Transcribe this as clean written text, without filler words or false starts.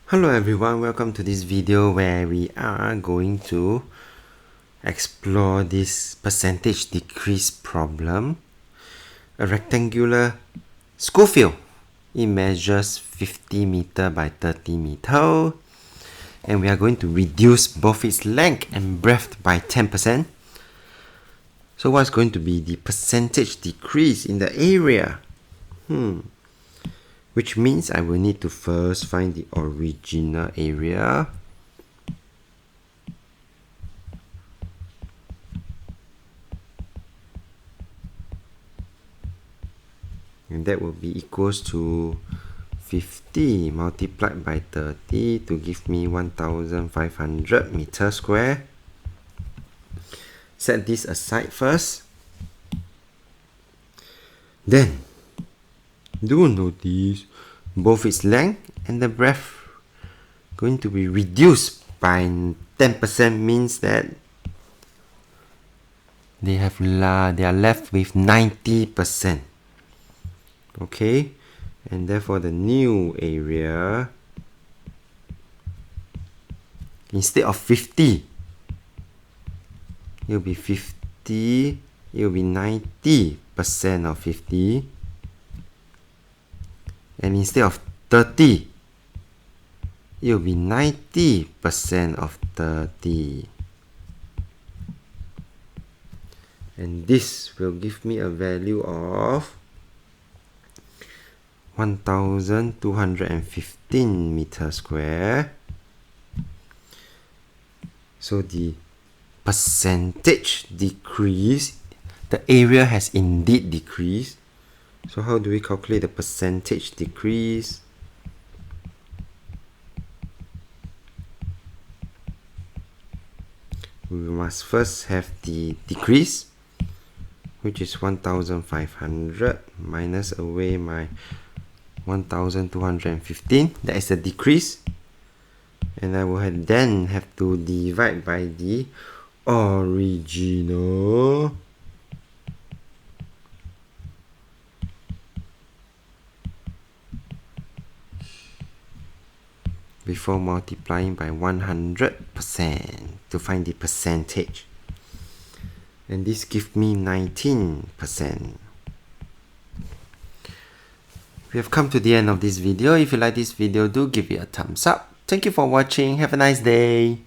Hello everyone, welcome to this video where we are going to explore this percentage decrease problem. A rectangular school field. It measures 50 meter by 30 meter, and we are going to reduce both its length and breadth by 10%. So what's going to be the percentage decrease in the area? Which means I will need to first find the original area. And that will be equals to 50 multiplied by 30 to give me 1500 meter square. Set this aside first. Then, do notice both its length and the breadth going to be reduced by 10% means that they are left with 90%. Okay, and therefore the new area, instead of 50, it will be 50, it will be 90% of 50, and instead of 30, it will be 90% of 30. And this will give me a value of 1215 meter square. So the percentage decrease, the area has indeed decreased. So how do we calculate the percentage decrease? We must first have the decrease, which is 1500 minus away my 1215. That is the decrease. And I will then have to divide by the original. Before multiplying by 100% to find the percentage. And this gives me 19%. We have come to the end of this video. If you like this video, do give it a thumbs up. Thank you for watching. Have a nice day.